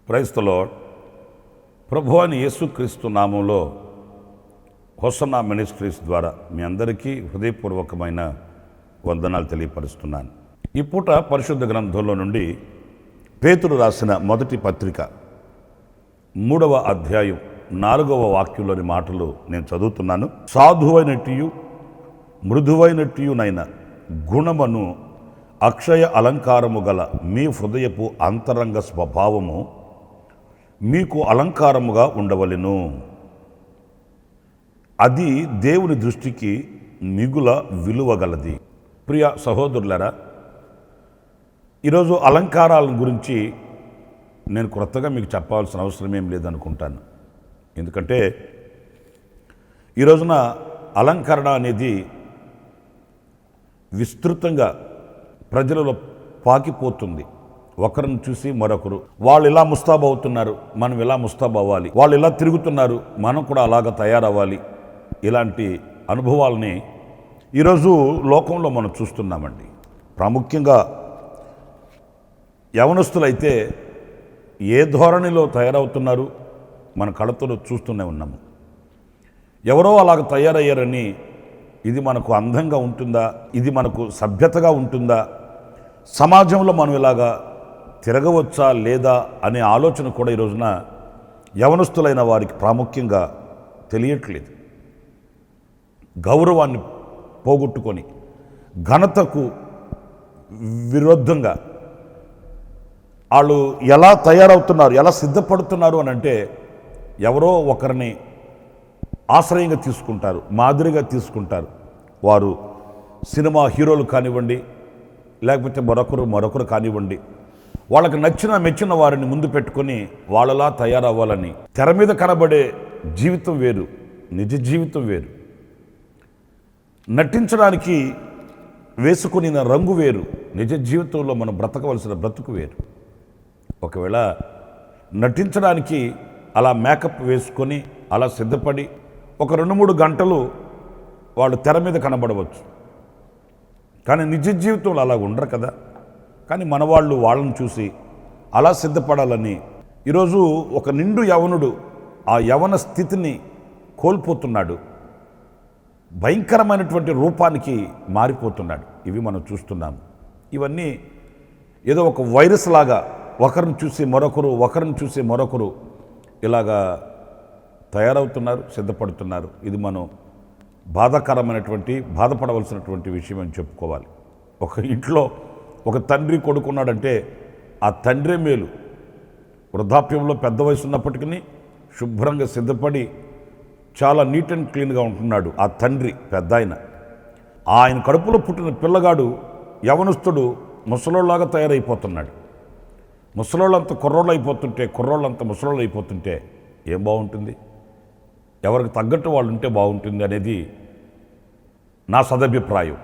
Praise the lord. ప్రభువైన యేసుక్రీస్తు నామంలో హోసన్నా మినిస్ట్రీస్ ద్వారా మీ అందరికీ హృదయపూర్వకమైన వందనాలు తెలియపరుస్తున్నాను. ఈ పూట పరిశుద్ధ గ్రంథంలో నుండి పేతురు రాసిన మొదటి పత్రిక 3వ అధ్యాయం 4వ వాక్యంలోని మాటలు నేను చదువుతున్నాను. సాధువైనట్టు మృదువైనట్టునైన గుణమును అక్షయ అలంకారము గల మీ హృదయపు అంతరంగ స్వభావము మీకు అలంకారముగా ఉండవలెను. అది దేవుని దృష్టికి మిగుల విలువగలది. ప్రియ సహోదరులారా, ఈరోజు అలంకారాల గురించి నేను కొత్తగా మీకు చెప్పాల్సిన అవసరం ఏం లేదనుకుంటాను. ఎందుకంటే ఈ రోజున అలంకరణ అనేది విస్తృతంగా ప్రజలలో పాకిపోతుంది. ఒకరిని చూసి మరొకరు, వాళ్ళు ఇలా ముస్తాబు అవుతున్నారు, మనం ఇలా ముస్తాబు అవ్వాలి, వాళ్ళు ఇలా తిరుగుతున్నారు, మనం కూడా అలాగ తయారవ్వాలి. ఇలాంటి అనుభవాలని ఈరోజు లోకంలో మనం చూస్తున్నామండి. ప్రాముఖ్యంగా యవనస్తులైతే ఏ ధోరణిలో తయారవుతున్నారు మన కళ్ళతో చూస్తూనే ఉన్నాము. ఎవరో అలాగ తయారయ్యారని ఇది మనకు అందంగా ఉంటుందా, ఇది మనకు సభ్యతగా ఉంటుందా, సమాజంలో మనం ఇలాగా తిరగవచ్చా లేదా అనే ఆలోచన కూడా ఈ రోజున యవనస్తులైన వారికి ప్రాముఖ్యంగా తెలియట్లేదు. గౌరవాన్ని పోగొట్టుకొని ఘనతకు విరుద్ధంగా వాళ్ళు ఎలా తయారవుతున్నారు, ఎలా సిద్ధపడుతున్నారు అని అంటే ఎవరో ఒకరిని ఆశ్రయంగా తీసుకుంటారు, మాదిరిగా తీసుకుంటారు. వారు సినిమా హీరోలు కానివ్వండి, లేకపోతే మరొకరు కానివ్వండి, వాళ్ళకి మెచ్చిన వారిని ముందు పెట్టుకొని వాళ్ళలా తయారవ్వాలని. తెర మీద కనబడే జీవితం వేరు, నిజ జీవితం వేరు. నటించడానికి వేసుకుని రంగు వేరు, నిజ జీవితంలో మనం బ్రతకవలసిన బ్రతుకు వేరు. ఒకవేళ నటించడానికి అలా మేకప్ వేసుకొని అలా సిద్ధపడి ఒక 2-3 గంటలు వాళ్ళు తెర మీద కనబడవచ్చు, కానీ నిజ జీవితంలో అలా ఉండరు కదా. కానీ మన వాళ్ళని చూసి అలా సిద్ధపడాలని ఈరోజు ఒక నిండు యవనుడు ఆ యవన స్థితిని కోల్పోతున్నాడు, భయంకరమైనటువంటి రూపానికి మారిపోతున్నాడు. ఇవి మనం చూస్తున్నాము. ఇవన్నీ ఏదో ఒక వైరస్ లాగా ఒకరిని చూసి మరొకరు ఇలాగా తయారవుతున్నారు, సిద్ధపడుతున్నారు. ఇది మనం బాధపడవలసినటువంటి విషయం అని చెప్పుకోవాలి. ఒక ఇంట్లో ఒక తండ్రి కొడుకున్నాడంటే ఆ తండ్రే మేలు. వృద్ధాప్యంలో పెద్ద వయసు ఉన్నప్పటికీ శుభ్రంగా సిద్ధపడి చాలా నీట్ అండ్ క్లీన్గా ఉంటున్నాడు ఆ తండ్రి, పెద్ద ఆయన కడుపులో పుట్టిన పిల్లగాడు యవనస్తుడు ముసలోళ్ళలాగా తయారైపోతున్నాడు. ముసలోళ్ళంతా కుర్రోళ్ళంతా ముసలోళ్ళు అయిపోతుంటే ఏం బాగుంటుంది? ఎవరికి తగ్గట్టు వాళ్ళు ఉంటే బాగుంటుంది అనేది నా సదభిప్రాయం.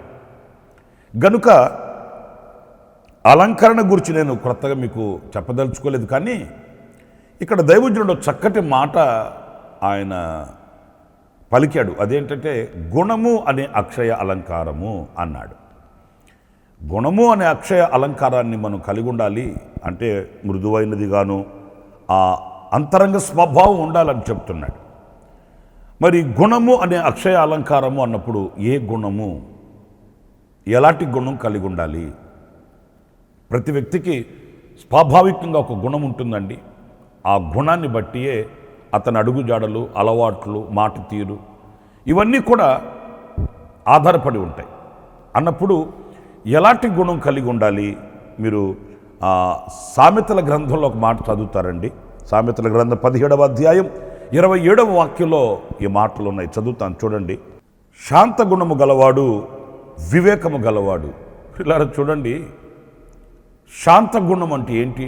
గనుక అలంకరణ గురించి నేను కొత్తగా మీకు చెప్పదలుచుకోలేదు. కానీ ఇక్కడ దైవజనుడు చక్కటి మాట ఆయన పలికాడు. అదేంటంటే గుణము అనే అక్షయ అలంకారము అన్నాడు. గుణము అనే అక్షయ అలంకారాన్ని మనం కలిగి ఉండాలి అంటే మృదువైనదిగాను ఆ అంతరంగ స్వభావం ఉండాలని చెప్తున్నాడు. మరి గుణము అనే అక్షయ అలంకారము అన్నప్పుడు ఏ గుణము, ఎలాంటి గుణం కలిగి ఉండాలి? ప్రతి వ్యక్తికి స్వాభావికంగా ఒక గుణం ఉంటుందండి. ఆ గుణాన్ని బట్టియే అతని అడుగుజాడలు, అలవాట్లు, మాట తీరు ఇవన్నీ కూడా ఆధారపడి ఉంటాయి. అన్నప్పుడు ఎలాంటి గుణం కలిగి ఉండాలి? మీరు సామెతల గ్రంథంలో ఒక మాట చదువుతారండి. సామెతల గ్రంథం 17వ అధ్యాయం 27వ వాక్యంలో ఈ మాటలు ఉన్నాయి. చదువుతాను చూడండి. శాంత గుణము గలవాడు వివేకము గలవాడు. పిల్లలు చూడండి, శాంత గుణం అంటే ఏంటి?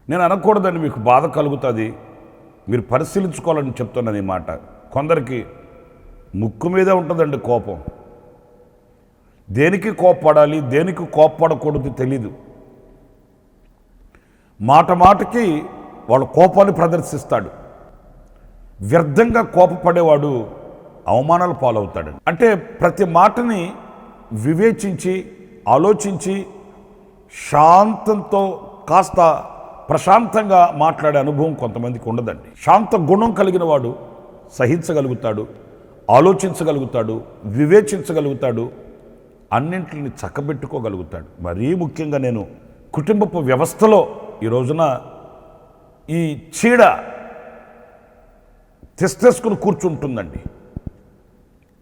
నేను అనకూడదని మీకు బాధ కలుగుతుంది, మీరు పరిశీలించుకోవాలని చెప్తున్నాను ఈ మాట. కొందరికి ముక్కు మీదే ఉంటుందండి కోపం. దేనికి కోప్పడాలి, దేనికి కోప్పడకూడదు తెలీదు. మాట మాటకి వాళ్ళ కోపాన్ని ప్రదర్శిస్తాడు. వ్యర్థంగా కోపపడేవాడు అవమానాల పాలవుతాడు. అంటే ప్రతి మాటని వివేచించి ఆలోచించి శాంతంతో కాస్త ప్రశాంతంగా మాట్లాడే అనుభవం కొంతమందికి ఉండదండి. శాంత గుణం కలిగిన వాడు సహించగలుగుతాడు, ఆలోచించగలుగుతాడు, వివేచించగలుగుతాడు, అన్నింటిని చక్కబెట్టుకోగలుగుతాడు. మరీ ముఖ్యంగా నేను కుటుంబపు వ్యవస్థలో ఈ రోజున ఈ చీడ తెస్తేసుకుని కూర్చుంటుందండి.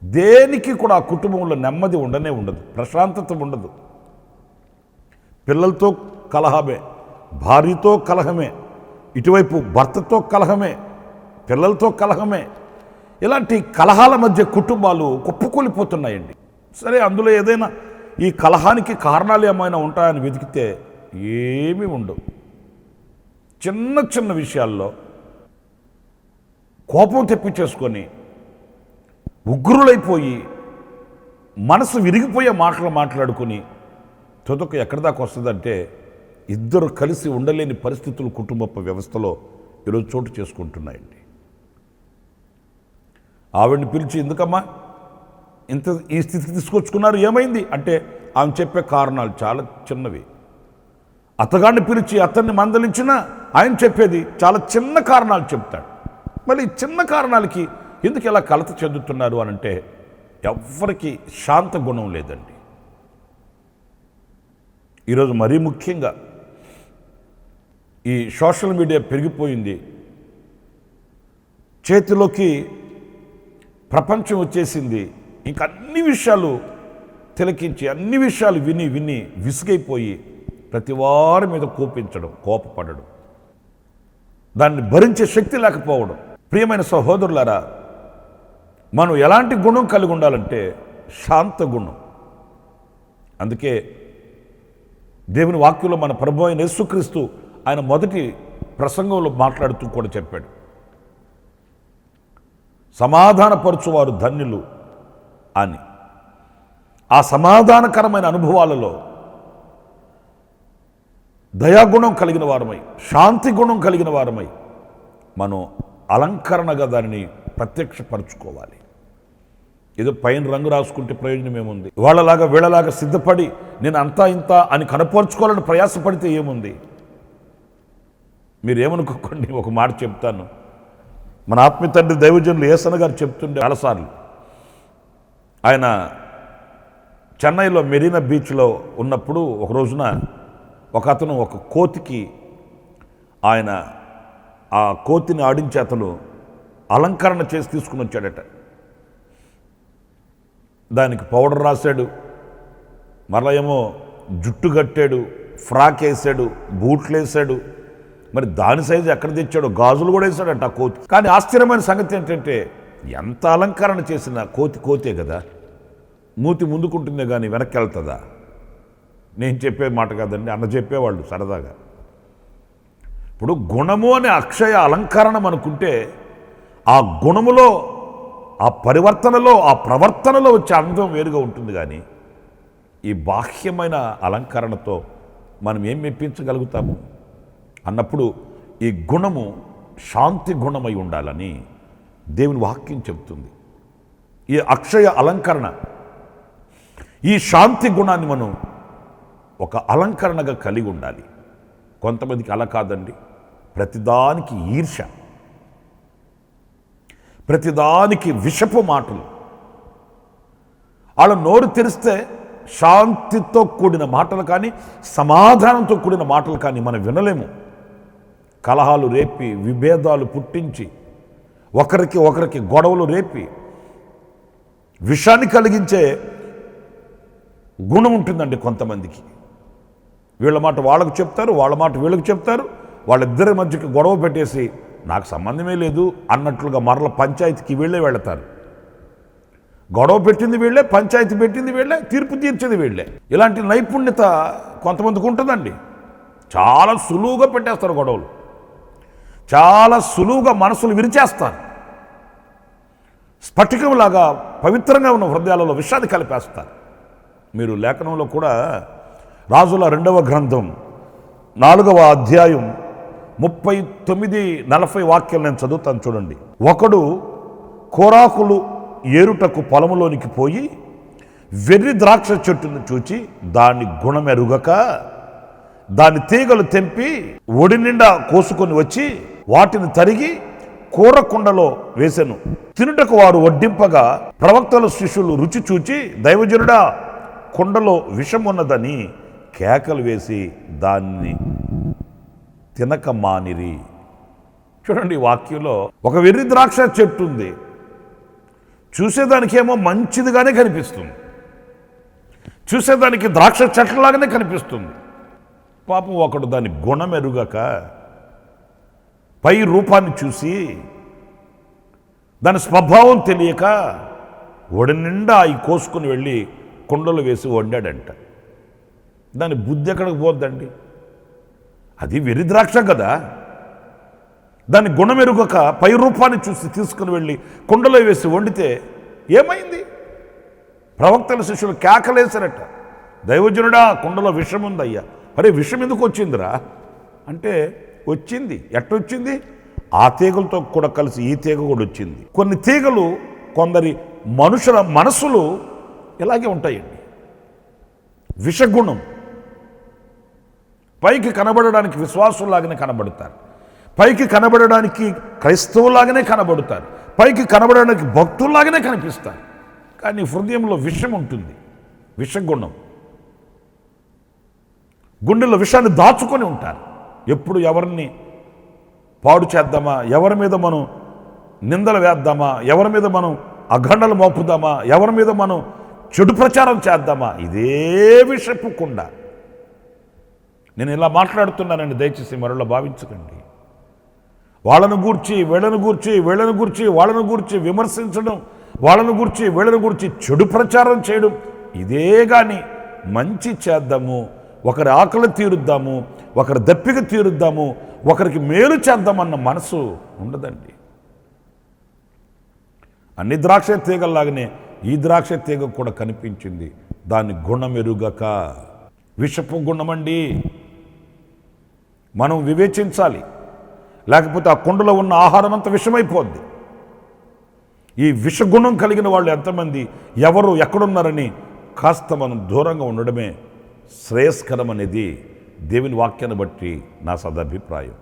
దేనికి కూడా ఆ కుటుంబంలో నెమ్మది ఉండనే ఉండదు, ప్రశాంతత ఉండదు. పిల్లలతో కలహమే, భార్యతో కలహమే, ఇటువైపు భర్తతో కలహమే, పిల్లలతో కలహమే. ఇలాంటి కలహాల మధ్య కుటుంబాలు కుప్పకూలిపోతున్నాయండి. సరే, అందులో ఏదైనా ఈ కలహానికి కారణాలు ఏమైనా ఉంటాయని వెతికితే ఏమీ ఉండవు. చిన్న చిన్న విషయాల్లో కోపం తెప్పించేసుకొని ఉగ్రులైపోయి మనసు విరిగిపోయే మాటలు మాట్లాడుకొని తుదకు ఎక్కడి దాకా వస్తుందంటే ఇద్దరు కలిసి ఉండలేని పరిస్థితులు కుటుంబ వ్యవస్థలో ఈరోజు చోటు చేసుకుంటున్నాయండి. ఆవిడని పిలిచి, ఎందుకమ్మా ఇంత ఈ స్థితికి తీసుకొచ్చుకున్నారు, ఏమైంది అంటే ఆమె చెప్పే కారణాలు చాలా చిన్నవి. అతగాడిని పిలిచి అతన్ని మందలించినా ఆయన చెప్పేది చాలా చిన్న కారణాలు చెప్తాడు. మళ్ళీ చిన్న కారణాలకి ఎందుకు ఇలా కలత చెందుతున్నారు అని అంటే ఎవ్వరికి శాంత గుణం లేదండి. ఈరోజు మరీ ముఖ్యంగా ఈ సోషల్ మీడియా పెరిగిపోయింది. చేతిలోకి ప్రపంచం వచ్చేసింది. ఇంక అన్ని విషయాలు తిలకించి అన్ని విషయాలు విని విని విసుగైపోయి ప్రతి వారి మీద కోపపడడం, దాన్ని భరించే శక్తి లేకపోవడం. ప్రియమైన సహోదరులారా, మనం ఎలాంటి గుణం కలిగి ఉండాలంటే శాంత గుణం. అందుకే దేవుని వాక్యంలో మన ప్రభువైన అయిన యేసుక్రీస్తు ఆయన మొదటి ప్రసంగంలో మాట్లాడుతూ కూడా చెప్పాడు, సమాధానపరచువారు ధన్యులు అని. ఆ సమాధానకరమైన అనుభవాలలో దయాగుణం కలిగిన వారమై, శాంతి గుణం కలిగిన వారమై మనం అలంకరణగా దానిని ప్రత్యక్షపరచుకోవాలి. ఏదో పైన రంగు రాసుకుంటే ప్రయోజనం ఏముంది? వాళ్ళలాగా వీళ్ళలాగా సిద్ధపడి నేను అంతా ఇంత అని కనపరుచుకోవాలని ప్రయాసపడితే ఏముంది? మీరేమనుకోకండి, ఒక మాట చెప్తాను. మన ఆత్మీయ తండ్రి దైవజనులు యేసన్న గారు చెప్తుండే చాలాసార్లు, ఆయన చెన్నైలో మెరీనా బీచ్లో ఉన్నప్పుడు ఒక రోజున ఒక అతను ఒక కోతికి, ఆయన ఆ కోతిని ఆడించి అతను అలంకరణ చేసి తీసుకుని వచ్చాడట. దానికి పౌడర్ రాశాడు, మరలా ఏమో జుట్టు కట్టాడు, ఫ్రాక్ వేసాడు, బూట్లు వేసాడు. మరి దాని సైజు ఎక్కడ తెచ్చాడో గాజులు కూడా వేసాడట ఆ కోతి. కానీ ఆశ్చర్యమైన సంగతి ఏంటంటే ఎంత అలంకరణ చేసిన కోతే కదా, మూతి ముందుకుంటుందే కానీ వెనక్కి వెళ్తుందా? నేను చెప్పే మాట కాదండి, అన్న చెప్పేవాళ్ళు సరదాగా. ఇప్పుడు గుణము అనే అక్షయ అలంకరణ అనుకుంటే ఆ గుణములో, ఆ పరివర్తనలో, ఆ ప్రవర్తనలో వచ్చే అందం వేరుగా ఉంటుంది. కానీ ఈ బాహ్యమైన అలంకరణతో మనం ఏం మెప్పించగలుగుతాము అన్నప్పుడు ఈ గుణము శాంతి గుణమై ఉండాలని దేవుని వాక్యం చెబుతుంది. ఈ అక్షయ అలంకరణ, ఈ శాంతి గుణాన్ని మనం ఒక అలంకరణగా కలిగి ఉండాలి. కొంతమందికి అలా కాదండి, ప్రతిదానికి ఈర్ష్య, ప్రతిదానికి విషపు మాటలు. వాళ్ళ నోరు తెరిస్తే శాంతితో కూడిన మాటలు కానీ, సమాధానంతో కూడిన మాటలు కానీ మనం వినలేము. కలహాలు రేపి, విభేదాలు పుట్టించి, ఒకరికి గొడవలు రేపి, విషాన్ని కలిగించే గుణం ఉంటుందండి కొంతమందికి. వీళ్ళ మాట వాళ్ళకు చెప్తారు, వాళ్ళ మాట వీళ్ళకి చెప్తారు, వాళ్ళిద్దరి మధ్యకి గొడవ పెట్టేసి నాకు సంబంధమే లేదు అన్నట్లుగా మరల పంచాయతీకి వీళ్ళే వెళతారు. గొడవ పెట్టింది వీళ్ళే, పంచాయతీ పెట్టింది వీళ్ళే, తీర్పు తీర్చేది వీళ్ళే. ఇలాంటి నైపుణ్యత కొంతమందికి ఉంటుందండి. చాలా సులువుగా పెట్టేస్తారు గొడవలు, చాలా సులువుగా మనసులు విరిచేస్తారు. స్ఫటికంలాగా పవిత్రంగా ఉన్న హృదయాలలో విషాన్ని కలిపేస్తారు. మీరు లేఖనంలో కూడా రాజుల 2వ గ్రంథం 4వ అధ్యాయం 39-40 వాక్యాలు నేను చదువుతాను చూడండి. ఒకడు కోరాకులు ఏరుటకు పొలములోనికి పోయి వెర్రి ద్రాక్ష చెట్టును చూచి దాని గుణమెరుగక దాని తీగలు తెంపి ఒడి నిండా కోసుకొని వచ్చి వాటిని తరిగి కూర కుండలో వేసెను. తినుటకు వారు వడ్డింపగా ప్రవక్తల శిష్యులు రుచి చూచి, దైవజనుడా, కుండలో విషం ఉన్నదని కేకలు వేసి దాన్ని తినక మానిరి. చూడండి, వాక్యంలో ఒక వెర్రి ద్రాక్ష చెట్టు ఉంది. చూసేదానికేమో మంచిదిగానే కనిపిస్తుంది, చూసేదానికి ద్రాక్ష చెట్లలాగానే కనిపిస్తుంది. పాపం ఒకడు దాని గుణమెరుగక పై రూపాన్ని చూసి దాని స్వభావం తెలియక ఒడి నిండా అవి కోసుకుని వెళ్ళి కుండలు వేసి వండాడంట. దాని బుద్ధి ఎక్కడికి పోద్దండి? అది వెర్రి ద్రాక్ష కదా. దాని గుణమెరుగక పై రూపాన్ని చూసి తీసుకుని వెళ్ళి కుండలో వేసి వండితే ఏమైంది? ప్రవక్తల శిష్యులు కేకలేశారట, దైవజనుడా, కుండలో విషం ఉందయ్యా. అరే, విషం ఎందుకు వచ్చిందిరా అంటే, వచ్చింది. ఎట్టొచ్చింది? ఆ తీగలతో కూడా కలిసి ఈ తీగ కూడా వచ్చింది. కొన్ని తీగలు, కొందరి మనుషుల మనసులు ఇలాగే ఉంటాయండి. విషగుణం. పైకి కనబడడానికి విశ్వాసులాగానే కనబడతారు, పైకి కనబడడానికి క్రైస్తవులాగానే కనబడతారు, పైకి కనబడడానికి భక్తుల్లాగానే కనిపిస్తారు. కానీ హృదయంలో విషం ఉంటుంది, విషగుణం. గుండెల్లో విషాన్ని దాచుకొని ఉంటారు. ఎప్పుడు ఎవరిని పాడు చేద్దామా, ఎవరి మీద మనం నిందలు వేద్దామా, ఎవరి మీద మనం అఖండలు మోపుదామా, ఎవరి మీద మనం చెడు ప్రచారం చేద్దామా, ఇదే విషపు కుండ. నేను ఇలా మాట్లాడుతున్నానండి, దయచేసి మరలా భావించకండి. వాళ్ళను గూర్చి వీళ్ళను గూర్చి వీళ్ళను గూర్చి వాళ్ళను గూర్చి విమర్శించడం, వాళ్ళను గూర్చి వీళ్ళను గూర్చి చెడు ప్రచారం చేయడం, ఇదే కానీ మంచి చేద్దాము, ఒకరి ఆకలి తీరుద్దాము, ఒకరి దప్పిక తీరుద్దాము, ఒకరికి మేలు చేద్దామన్న మనసు ఉండదండి. అన్ని ద్రాక్ష తీగల్లాగానే ఈ ద్రాక్ష తీగ కూడా కనిపించింది. దాని గుణమెరుగక, విషపు గుణమండి. మనం వివేచించాలి, లేకపోతే ఆ కుండలో ఉన్న ఆహారం అంతా విషమైపోద్ది. ఈ విషగుణం కలిగిన వాళ్ళు ఎంతమంది, ఎవరు ఎక్కడున్నారని కాస్త మనం దూరంగా ఉండడమే శ్రేయస్కరం అనేది దేవుని వాక్యాన్ని బట్టి నా సదభిప్రాయం.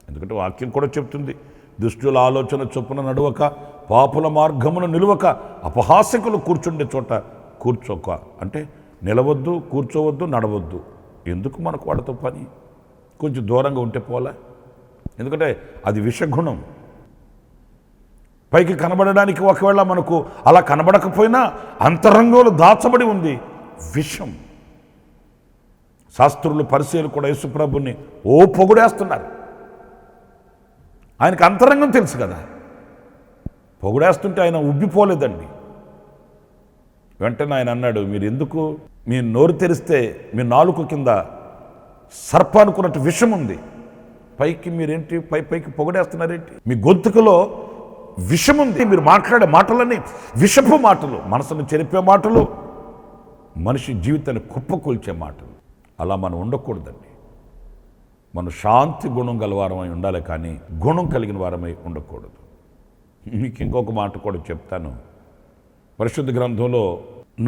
ఎందుకంటే వాక్యం కూడా చెప్తుంది, దుష్టుల ఆలోచన చొప్పున నడవక, పాపుల మార్గమును నిలువక, అపహాస్యకులు కూర్చుండే చోట కూర్చోక. అంటే నిలవద్దు, కూర్చోవద్దు, నడవద్దు. ఎందుకు మనకు వాడితో పని? కొంచెం దూరంగా ఉంటే పోలే. ఎందుకంటే అది విషగుణం. పైకి కనబడడానికి ఒకవేళ మనకు అలా కనబడకపోయినా అంతరంగంలో దాచబడి ఉంది విషం. శాస్త్రులు, పరిచయులు కూడా యేసుప్రభుని పొగుడేస్తున్నారు. ఆయనకు అంతరంగం తెలుసు కదా. పొగుడేస్తుంటే ఆయన ఉబ్బిపోలేదండి. వెంటనే ఆయన అన్నాడు, మీరు ఎందుకు మీ నోరు తెరిస్తే మీ నాలుక కింద సర్ప అనుకున్నట్టు విషం ఉంది, పైకి మీరేంటి పైకి పొగడేస్తున్నారేంటి? మీ గొంతుకలో విషం ఉంది. మీరు మాట్లాడే మాటలన్నీ విషపు మాటలు, మనసును చెరిపే మాటలు, మనిషి జీవితాన్ని కుప్పకూల్చే మాటలు. అలా మనం ఉండకూడదండి. మనం శాంతి గుణం గల వారమై ఉండాలి, కానీ గుణం కలిగిన వారమై ఉండకూడదు. మీకు ఇంకొక మాట కూడా చెప్తాను. పరిశుద్ధ గ్రంథంలో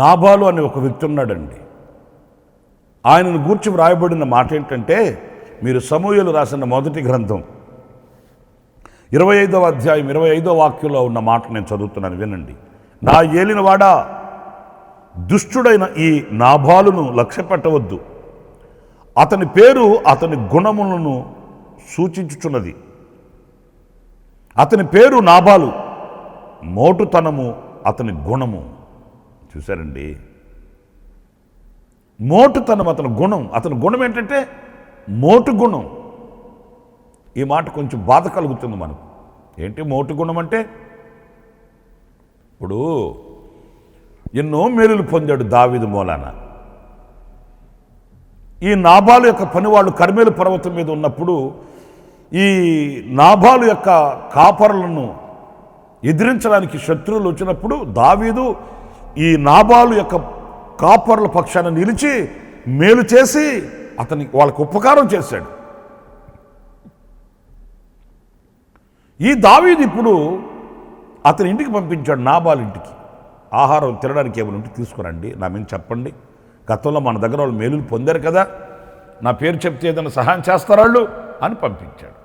నాబాలు అనే ఒక వ్యక్తి ఉన్నాడండి. ఆయనను గూర్చి వ్రాయబడిన మాట ఏంటంటే, మీరు సమూయేలు రాసిన మొదటి గ్రంథం 25వ అధ్యాయం 25వ వాక్యంలో ఉన్న మాట నేను చదువుతున్నాను, వినండి. నా ఏలినవాడా, దుష్టుడైన ఈ నాబాలును లక్ష్య పెట్టవద్దు. అతని పేరు అతని గుణములను సూచించుచున్నది. అతని పేరు నాబాలు, మోటుతనము అతని గుణము. చూశారండి, మోటుతనం అతని గుణం. అతని గుణం ఏంటంటే మోటు గుణం. ఈ మాట కొంచెం బాధ కలుగుతుంది మనకు. ఏంటి మోటు గుణం అంటే? ఇప్పుడు ఎన్నో మేలులు పొందాడు దావీదు మూలాన. ఈ నాబాలు యొక్క పనివాళ్ళు కర్మేలు పర్వతం మీద ఉన్నప్పుడు ఈ నాబాలు యొక్క కాపరులను ఎదిరించడానికి శత్రువులు వచ్చినప్పుడు దావీదు ఈ నాబాలు యొక్క కాపరుల పక్షాన నిలిచి మేలు చేసి వాళ్ళకు ఉపకారం చేశాడు. ఈ దావీదు ఇప్పుడు అతని ఇంటికి పంపించాడు, నాబాలు ఇంటికి. ఆహారం తినడానికి ఏమైనా ఉంటే తీసుకురండి, నా మీద చెప్పండి, గతంలో మన దగ్గర వాళ్ళు మేలులు పొందారు కదా, నా పేరు చెప్తే ఏదైనా సహాయం చేస్తారాళ్ళు అని పంపించాడు.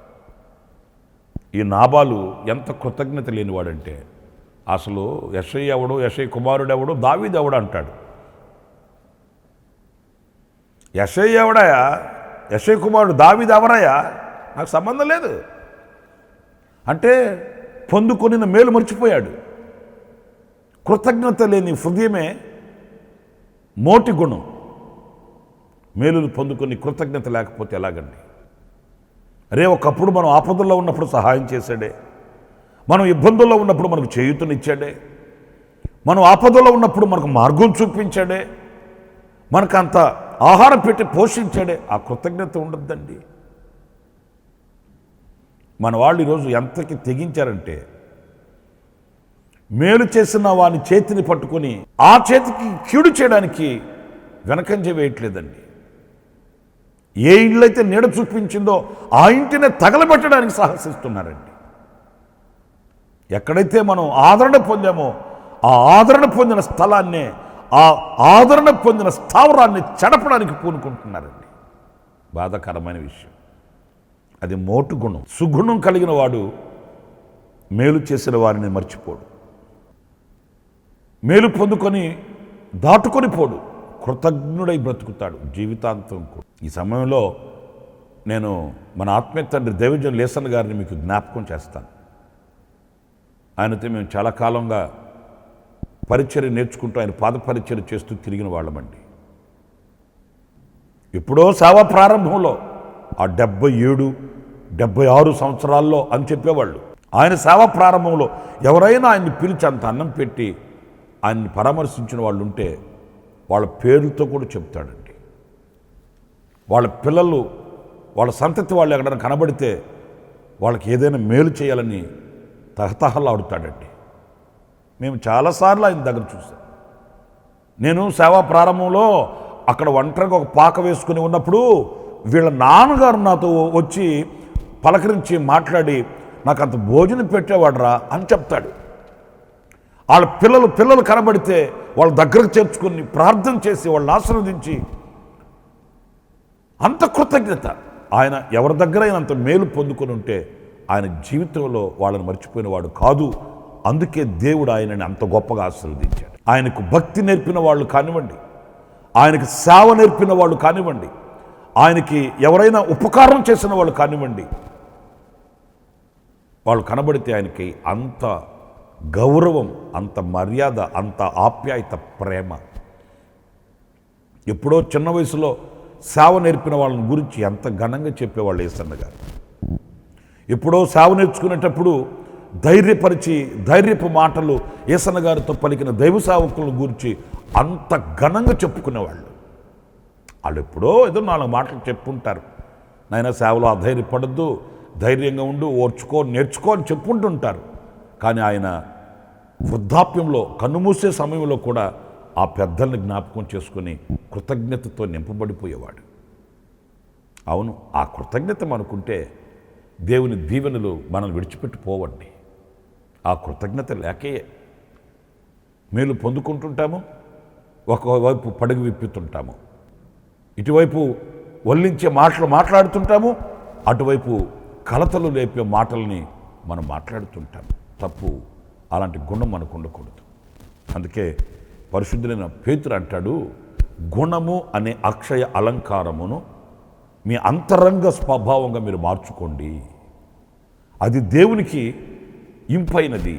ఈ నాబాలు ఎంత కృతజ్ఞత లేనివాడంటే, అసలు యెషయి ఎవడు, యెషయి కుమారుడు ఎవడు, దావీదు ఎవడు అంటాడు. యెషయి ఎవడయా, యెషయి కుమారుడు దావీదు ఎవరయ్యా, నాకు సంబంధం లేదు అంటే పొందుకొనిన మేలు మర్చిపోయాడు. కృతజ్ఞత లేని హృదయమే మోటి గుణం. మేలులు పొందుకొని కృతజ్ఞత లేకపోతే ఎలాగండి? అరే, ఒకప్పుడు మనం ఆపదల్లో ఉన్నప్పుడు సహాయం చేశాడే, మనం ఇబ్బందుల్లో ఉన్నప్పుడు మనకు చేయూతనిచ్చాడే, మనం ఆపదల్లో ఉన్నప్పుడు మనకు మార్గం చూపించాడే, మనకు అంత ఆహారం పెట్టి పోషించాడే. ఆ కృతజ్ఞత ఉండద్దండి. మన వాళ్ళు ఈరోజు ఎంతకి తెగించారంటే, మేలు చేసిన వాని చేతిని పట్టుకొని ఆ చేతికి కీడు చేయడానికి వెనకంజ వేయట్లేదండి. ఏ ఇళ్ళైతే నీడ చూపించిందో ఆ ఇంటినే తగలబెట్టడానికి సాహసిస్తున్నారండి. ఎక్కడైతే మనం ఆదరణ పొందామో ఆ ఆదరణ పొందిన స్థలాన్నే, ఆ ఆదరణ పొందిన స్థావరాన్ని చెడపడానికి పూనుకుంటున్నారండి. బాధాకరమైన విషయం. అది మోటు గుణం. సుగుణం కలిగిన వాడు మేలు చేసిన వారిని మర్చిపోడు, మేలు పొందుకొని దాటుకొని పోడు, కృతజ్ఞుడై బ్రతుకుతాడు జీవితాంతం కూడా. ఈ సమయంలో నేను మన ఆత్మీయ తండ్రి దైవజన్ లేసన్ గారిని మీకు జ్ఞాపకం చేస్తాను. ఆయనతో మేము చాలా కాలంగా పరిచర్య నేర్చుకుంటూ ఆయన పాద పరిచర్య చేస్తూ తిరిగిన వాళ్ళమండి. ఎప్పుడో సేవా ప్రారంభంలో ఆ 77, 76 సంవత్సరాల్లో అని చెప్పేవాళ్ళు. ఆయన సేవా ప్రారంభంలో ఎవరైనా ఆయన్ని పిలిచి అంత అన్నం పెట్టి ఆయన్ని పరామర్శించిన వాళ్ళు ఉంటే వాళ్ళ పేర్లతో కూడా చెప్తాడండి. వాళ్ళ పిల్లలు, వాళ్ళ సంతతి వాళ్ళు ఎక్కడైనా కనబడితే వాళ్ళకి ఏదైనా మేలు చేయాలని తహతహలాడుతాడండి. మేము చాలాసార్లు ఆయన దగ్గర చూసాం. నేను సేవా ప్రారంభంలో అక్కడ ఒంటరిగా ఒక పాక వేసుకుని ఉన్నప్పుడు వీళ్ళ నాన్నగారు నాతో వచ్చి పలకరించి మాట్లాడి నాకు అంత భోజనం పెట్టేవాడరా అని చెప్తాడు. వాళ్ళ పిల్లలు కనబడితే వాళ్ళ దగ్గరకు చేర్చుకొని ప్రార్థన చేసి వాళ్ళని ఆశీర్వదించి, అంత కృతజ్ఞత. ఆయన ఎవరి దగ్గర అంత మేలు పొందుకొని ఉంటే ఆయన జీవితంలో వాళ్ళని మర్చిపోయినవాడు కాదు. అందుకే దేవుడు ఆయనని అంత గొప్పగా ఆశీర్వదించాడు. ఆయనకు భక్తి నేర్పిన వాళ్ళు కానివ్వండి, ఆయనకి సేవ నేర్పిన వాళ్ళు కానివ్వండి, ఆయనకి ఎవరైనా ఉపకారం చేసిన వాళ్ళు కానివ్వండి, వాళ్ళు కనబడితే ఆయనకి అంత గౌరవం, అంత మర్యాద, అంత ఆప్యాయత, ప్రేమ. ఎప్పుడో చిన్న వయసులో సేవ నేర్పిన వాళ్ళని గురించి ఎంత ఘనంగా చెప్పేవాళ్ళు యేసన్న గారు. ఎప్పుడో సేవ నేర్చుకునేటప్పుడు ధైర్యపరిచి ధైర్యపు మాటలు యేసన్న గారితో పలికిన దైవ సేవకులను గురించి అంత ఘనంగా చెప్పుకునేవాళ్ళు. వాళ్ళు ఎప్పుడో ఏదో 4 మాటలు చెప్పుంటారు. నాయన సేవలో అధైర్యపడద్దు, ధైర్యంగా ఉండు, ఓర్చుకో, నేర్చుకో అని చెప్పుంటుంటారు. కానీ ఆయన వృద్ధాప్యంలో కన్నుమూసే సమయంలో కూడా ఆ పెద్దల్ని జ్ఞాపకం చేసుకుని కృతజ్ఞతతో నింపబడిపోయేవాడు. అవును, ఆ కృతజ్ఞత మనకుంటే దేవుని దీవెనలు మనం విడిచిపెట్టిపోవండి. ఆ కృతజ్ఞత లేకే మేలు పొందుకుంటుంటాము, ఒకవైపు పడుగు విప్పుతుంటాము, ఇటువైపు వల్లించే మాటలు మాట్లాడుతుంటాము, అటువైపు కలతలు లేపే మాటల్ని మనం మాట్లాడుతుంటాము. తప్పు. అలాంటి గుణం మనకు ఉండకూడదు. అందుకే పరిశుద్ధులైన పేతురు అంటాడు, గుణము అనే అక్షయ అలంకారమును మీ అంతరంగ స్వభావంగా మీరు మార్చుకోండి. అది దేవునికి ఇంపైనది,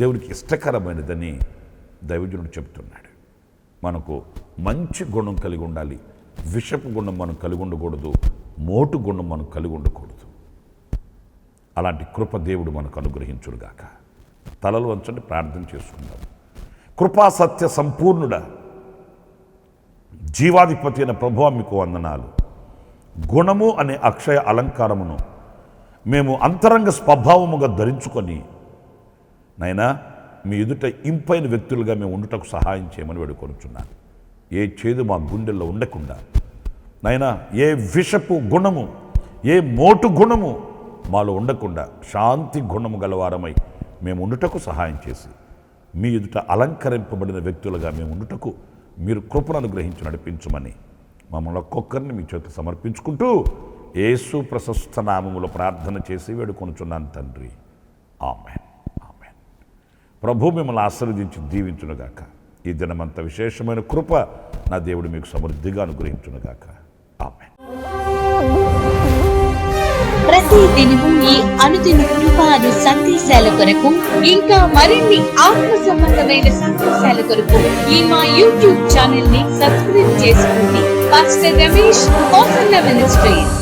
దేవునికి ఇష్టకరమైనదని దైవజనుడు చెప్తున్నాడు. మనకు మంచి గుణం కలిగి ఉండాలి. విషపు గుణం మనం కలిగి ఉండకూడదు, మోటు గుణం మనం కలిగి ఉండకూడదు. అలాంటి కృప దేవుడు మనకు అనుగ్రహించుడుగాక. తలలు వంచండి, ప్రార్థన చేసుకుందాం. కృపా సత్య సంపూర్ణుడా, జీవాధిపతి అయిన ప్రభువా మీకు వందనాలు. గుణము అనే అక్షయ అలంకారమును మేము అంతరంగ స్వభావముగా ధరించుకొని నైనా మీ ఎదుట ఇంపైన వ్యక్తులుగా మేము ఉండుటకు సహాయం చేయమని వేడుకొనుచున్నాను. ఏ చేదు మా గుండెల్లో ఉండకుండా నైనా ఏ విషపు గుణము, ఏ మోటు గుణము మాలో ఉండకుండా శాంతి గుణము గలవారమై మేము ఉండుటకు సహాయం చేసి మీ ఎదుట అలంకరింపబడిన వ్యక్తులుగా మేము ఉండుటకు మీరు కృపను అనుగ్రహించి నడిపించమని మమ్మల్ని ఒక్కొక్కరిని మీ చేతికి సమర్పించుకుంటూ యేసు ప్రశస్త నామములో ప్రార్థన చేసి వేడుకొనుచున్నాను తండ్రి. ఆమేన్, ఆమేన్. ప్రభు మిమ్మల్ని ఆశీర్వదించి దీవించునుగాక. ఈ దినమంత విశేషమైన కృప నా దేవుడు మీకు సమృద్ధిగా అనుగ్రహించునుగాక. ఆమేన్. ప్రతి దినము ఈ అనుదిన కృపాను సందేశాల కొరకు ఇంకా మరిన్ని ఆత్మ సంబంధమైన సందేశాల కొరకు ఈ మా యూట్యూబ్ ఛానల్ ని సబ్స్క్రైబ్ చేసుకోండి. Pastor Ramesh ministries.